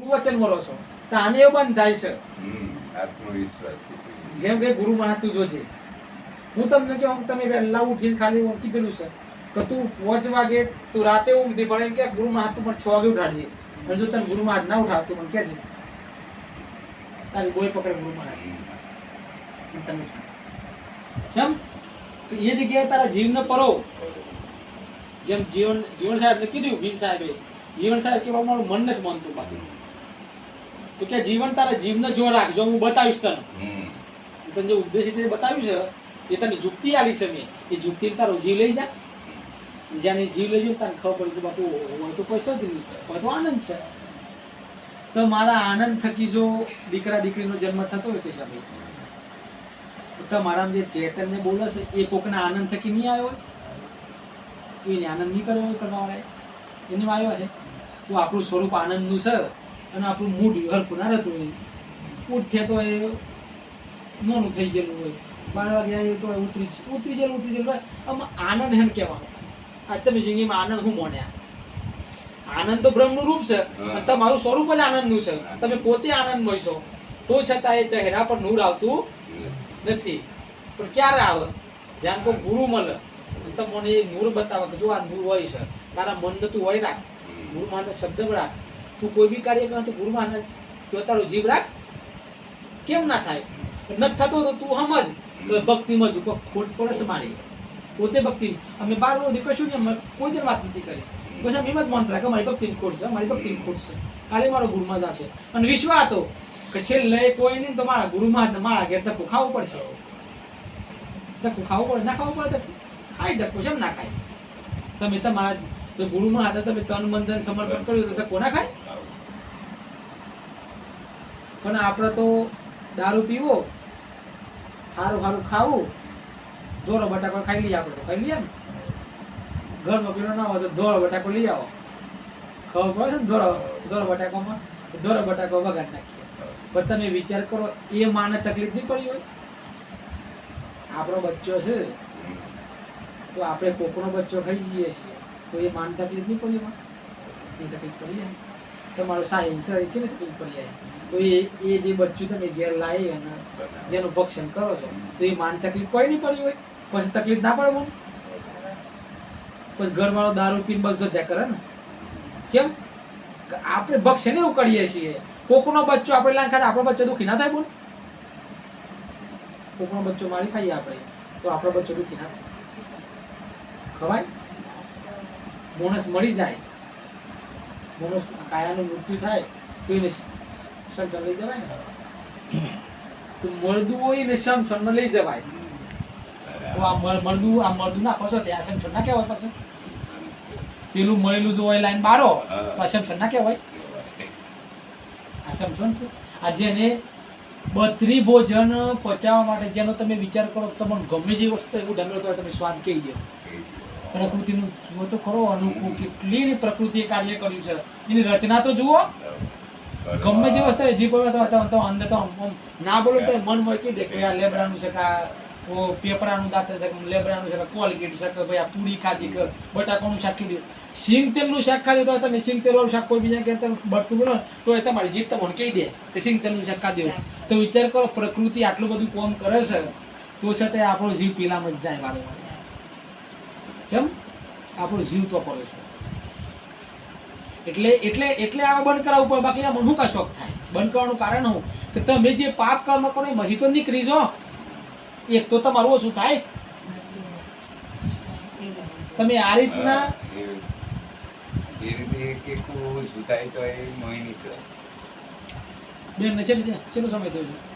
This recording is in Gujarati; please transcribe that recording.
તું વચન બોલો છો તો આને એવું બંધ થાય છે આત્મવિશ્વાસ જેમ કે ગુરુ મહારાજ તું જોજે હું તમને કહું તમે વહેલા ઉઠીને ખાલી કીધેલું છે કે તું 5 વાગે તું રાતે ઊંઘતી પડે એમ કે ગુરુ મહારાજ તું પણ 6 વાગે ઉઠાડજે અને જો તને ગુરુ મહારાજ ના ઉઠાડતું મને કહેજે તારી બોય પકડે ગુરુ મહારાજ તમે કેમ કે એ જગ્યાએ તારા જીવને પરો જેમ જીવન સાહેબને કીધું ભીમ સાહેબે જીવન સાહેબ કે મારું મન નથી માનતું બાકી તો કે જીવન તારા જીવને જો રાખ જો હું બતાવીશ તને તને જે ઉદ્દેશિત બતાવ્યું છે એ તને જુક્તિ આલી છે મેં એ જુક્તિને તારો જીવ લઈ જા જ્યાં જીવ લઈ જાય તને ખબર પડી કે બાપુ હોય તો પૈસો જ નહીં હોય તો આનંદ છે તો મારા આનંદ થકી જો દીકરા દીકરીનો જન્મ થતો હોય કે ભાઈ તો તમારા જે ચેતનને બોલે છે એ કોકના આનંદ થકી નહીં આવ્યો હોય એને આનંદ નહીં કર્યો હોય કરવાવાળાએ એની આવ્યો છે તો આપણું સ્વરૂપ આનંદનું છે અને આપણું મૂડ હરખું ના રહેતું હોય ઉઠે તો એ નોનું થઈ ગયેલું હોય 12 વાગ્યા તો ઉતરી ગયેલું હોય આમાં આનંદ હેમ કહેવાનું આજ તમે જિંદગીમાં આનંદ હું મોન્યા આનંદ તો બ્રહ્મનું રૂપ છે અને તમારું સ્વરૂપ જ આનંદનું છે તમે પોતે આનંદમય છો તો છતાં એ ચહેરા પર નૂર આવતું નથી પણ ક્યારે આવે ધ્યાન કો ગુરુ મળે તમને એ નૂર બતાવે કે જો આ નૂર હોય છે તારા મનને તું હોય રાખ ગુરુ મહારાજ શબ્દ રાખ તું કોઈ બી કાર્ય કરે તો ગુરુ મહારાજ તો તારો જીવ રાખ કેમ ના થાય નથી થતો તો તું સમજ ભક્તિમાં જ ખોટ પડે છે મારી પોતે ભક્તિ અમે 12 સુધી કશું નહીં કોઈ દર વાત નથી કરી બસ એમ જ માનતા કે મારી ભક્તિની ખોટ છે મારી ભક્તિની ખોટ છે કાલે મારો ગુરુ મહારાજ આવશે અને વિશ્વાસ હતો કે છેલ્લે કોઈ નહીં તો મારા ગુરુ મહારાજ મારા ઘેર ધક્કો ખાવું પડશે ધક્કો ખાવું પડે ના ખાવું પડે તો ખાઈ ધક્કો છે ના ખાય તમે તમારા તો ગુરુ મહારાજ તમે તન મન ધન સમર્પણ કર્યું તો ધક્કો ના ખાય પણ આપણે તો દારૂ પીવો સારું સારું ખાવું ધોરો બટાકો ખાઈ લઈએ આપણે તો ખાઈ લઈએ ને ઘરમાં પીલો ના હોય તો ધોરો બટાકો લઈ આવો ખબર પડે છે ને ધોરો બટાકો વગાડ નાખીએ પણ તમે વિચાર કરો એ માને તકલીફ નહીં પડી હોય આપણો બચ્ચો છે તો આપણે કોકનો બચ્ચો ખાઈ જઈએ છીએ તો એ માન તકલીફ નહીં પડી એમાં એ તકલીફ પડી જાય તમારું સાયન્સ છે ને તકલીફ પડી જાય તો એ જે બચ્ચું તમે ઘેર લાવી અને જેનું ભક્ષણ કરો છો તો એ માન તકલીફ કોઈ નહીં પડી હોય પછી તકલીફ ના પડે મને પછી ઘરવાળો દારૂ પીને બધો ત્યાં કરે ને કેમ આપણે ભક્ષણ એવું કરીએ છીએ કોકનો બચ્ચો આપણે લાઈન ખાતે આપણો બચ્ચો દુઃખી ના થાય બોલ કોકનો બચ્ચો મારી ખાઈએ આપણે તો આપણો બચ્ચો દુઃખી ના થાય ખવાય બોનસ મળી જાય બોનસ કાયાનું મૃત્યુ થાય તો એને સંતન લઈ જવાય ને તો મળદું હોય ને સમસનમાં લઈ જવાય તો આ મળદું નાખો છો ત્યાં સમસન ના કહેવાય પછી પેલું મળેલું જો હોય લાઈન બારો તો આ સમસન ના કહેવાય આ સમસન છે આ જેને બત્રી ભોજન પચાવવા માટે જેનો તમે વિચાર કરો તમને ગમે જે વસ્તુ એવું ઢંગલો તો તમે સ્વાદ કહી દો પ્રકૃતિનું જુઓ તો ખરો અનુકૂળ કેટલી પ્રકૃતિએ કાર્ય કર્યું છે એની રચના તો જુઓ ગમે જે વસ્તુ જી પડે તો અંદર તો ના બોલો તો મન હોય કે દેખો આ લેબડાનું છે કે પેપરાનું દાંત છે લેબડાનું છે કોલગેટ છે કે ભાઈ આ પૂરી ખાધી કે બટાકાનું શાક ખાધું સિંગ તેલનું શાક ખાધું તો તમે સિંગ તેલવાળું શાક કોઈ બીજા કે તમે બટકું બોલો તો એ તમારી જીત તમને કહી દે કે સિંગ તેલનું શાક ખાધું તો વિચાર કરો પ્રકૃતિ આટલું બધું કામ કરે છે તો છતાં આપણો જીવ પીલામાં જ જાય વારે વારે કેમ આપણો જીવ તો પડે છે એટલે આ બંધ કરાવવું પડે બાકી આ મને કા શોખ થાય બંધ કરવાનું કારણ હું કે તમે જે પાપ કર્મ કરો એ મહી તો નીકળી જો એક તો તમારું ઓછું થાય તમે આ રીતના બેન ને છેલ્લો સમય થયો છે